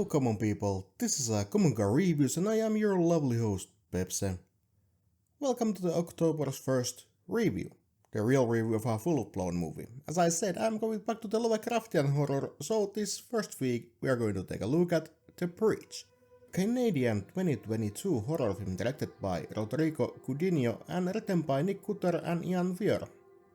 common people, this is Common Car Reviews and I am your lovely host, Pepse. Welcome to the October's first review, the real review of a full-blown movie. As I said, I'm going back to the Lovecraftian horror, so this first week we are going to take a look at The Breach, Canadian 2022 horror film directed by Rodrigo Gudiño and written by Nick Cutter and Ian Viera.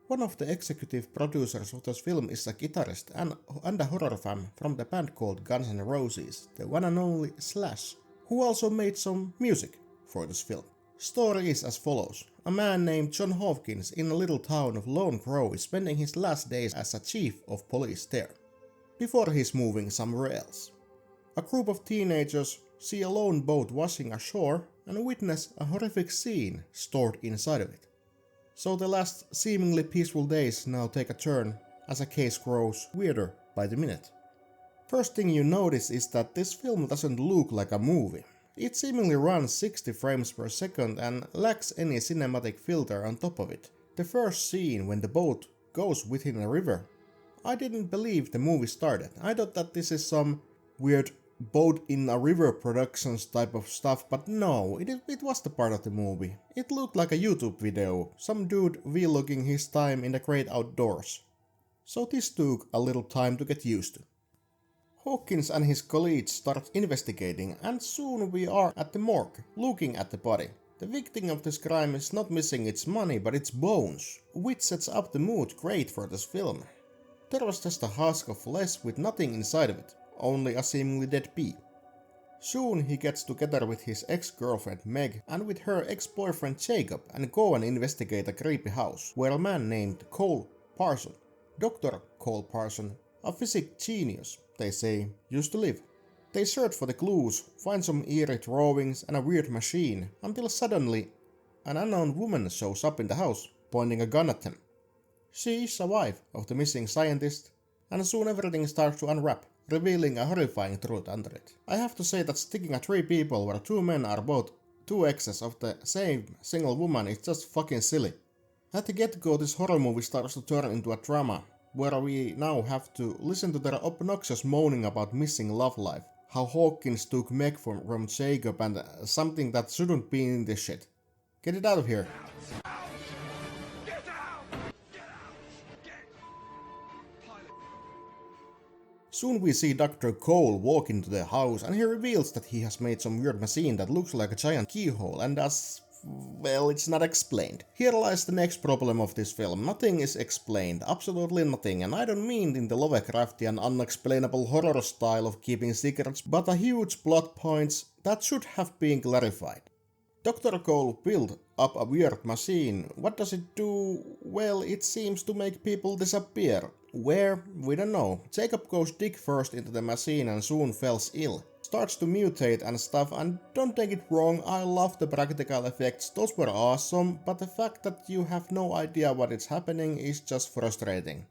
One of the executive producers of this film is a guitarist and a horror fan from the band called Guns N' Roses, the one and only Slash, who also made some music for this film. Story is as follows. A man named John Hopkins in a little town of Lone Grove is spending his last days as a chief of police there, before he's moving somewhere else. A group of teenagers see a lone boat washing ashore and witness a horrific scene stored inside of it. So the last seemingly peaceful days now take a turn as a case grows weirder by the minute. First thing you notice is that this film doesn't look like a movie. It seemingly runs 60 frames per second and lacks any cinematic filter on top of it. The first scene when the boat goes within a river, I didn't believe the movie started. I thought that this is some weird boat in a river productions type of stuff, but no, it was the part of the movie. It looked like a YouTube video, some dude vlogging his time in the great outdoors. So this took a little time to get used to. Hawkins and his colleagues start investigating and soon we are at the morgue, looking at the body. The victim of this crime is not missing its money but its bones, which sets up the mood great for this film. There was just a husk of flesh with nothing inside of it. Only a seemingly dead bee. Soon he gets together with his ex-girlfriend Meg and with her ex-boyfriend Jacob and go and investigate a creepy house where a man named Cole Parson, Dr. Cole Parson, a physics genius, they say, used to live. They search for the clues, find some eerie drawings and a weird machine, until suddenly an unknown woman shows up in the house, pointing a gun at them. She is a wife of the missing scientist, and soon everything starts to unwrap, revealing a horrifying truth under it. I have to say that sticking at 3 people where 2 men are both 2 exes of the same single woman is just fucking silly. At the get-go this horror movie starts to turn into a drama, where we now have to listen to their obnoxious moaning about missing love life, how Hawkins took Meg from Jacob and something that shouldn't be in this shit. Get it out of here. Soon we see Dr. Cole walk into the house and he reveals that he has made some weird machine that looks like a giant keyhole and well, it's not explained. Here lies the next problem of this film. Nothing is explained, absolutely nothing, and I don't mean in the Lovecraftian unexplainable horror style of keeping secrets, but a huge plot points that should have been clarified. Dr. Cole built up a weird machine. What does it do? Well, it seems to make people disappear. Where? We don't know. Jacob goes dig first into the machine and soon falls ill. Starts to mutate and stuff, and don't take it wrong, I love the practical effects, those were awesome, but the fact that you have no idea what is happening is just frustrating.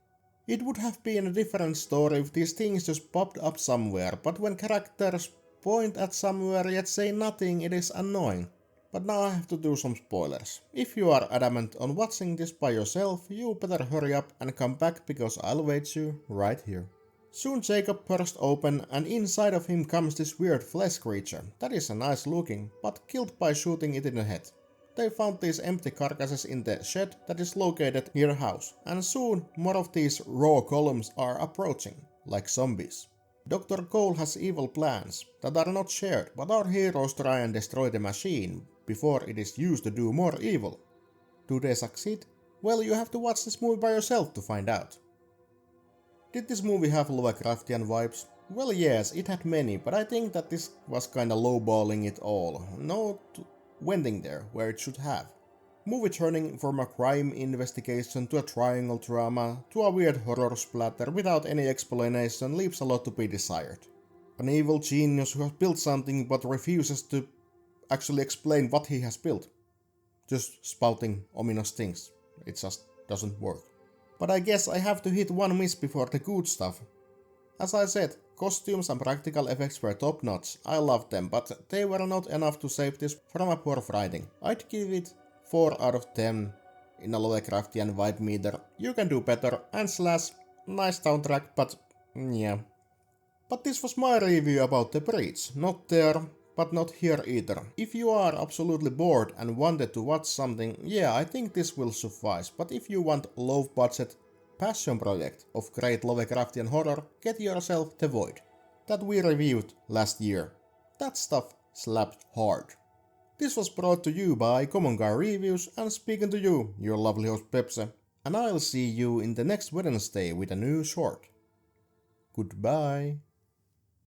It would have been a different story if these things just popped up somewhere, but when characters point at somewhere yet say nothing, it is annoying. But now I have to do some spoilers. If you are adamant on watching this by yourself, you better hurry up and come back because I'll wait you right here. Soon Jacob bursts open and inside of him comes this weird flesh creature that is nice looking, but killed by shooting it in the head. They found these empty carcasses in the shed that is located near a house, and soon more of these raw columns are approaching, like zombies. Dr. Cole has evil plans that are not shared, but our heroes try and destroy the machine before it is used to do more evil. Do they succeed? Well, you have to watch this movie by yourself to find out. Did this movie have Lovecraftian vibes? Well, yes, it had many, but I think that this was kinda lowballing it all. No wending there where it should have. Movie turning from a crime investigation to a triangle drama to a weird horror splatter without any explanation leaves a lot to be desired. An evil genius who has built something but refuses to actually explain what he has built. Just spouting ominous things. It just doesn't work. But I guess I have to hit one miss before the good stuff. As I said, costumes and practical effects were top notch, I loved them, but they were not enough to save this from a poor writing. I'd give it 4 out of 10 in a Lovecraftian vibe meter. You can do better, and Slash, nice soundtrack, but yeah. But this was my review about The Breach, not there, but not here either. If you are absolutely bored and wanted to watch something, yeah, I think this will suffice, but if you want low budget passion project of great Lovecraftian horror, get yourself The Void, that we reviewed last year. That stuff slapped hard. This was brought to you by Common Guy Reviews and speaking to you, your lovely host Pepse, and I'll see you in the next Wednesday with a new short. Goodbye.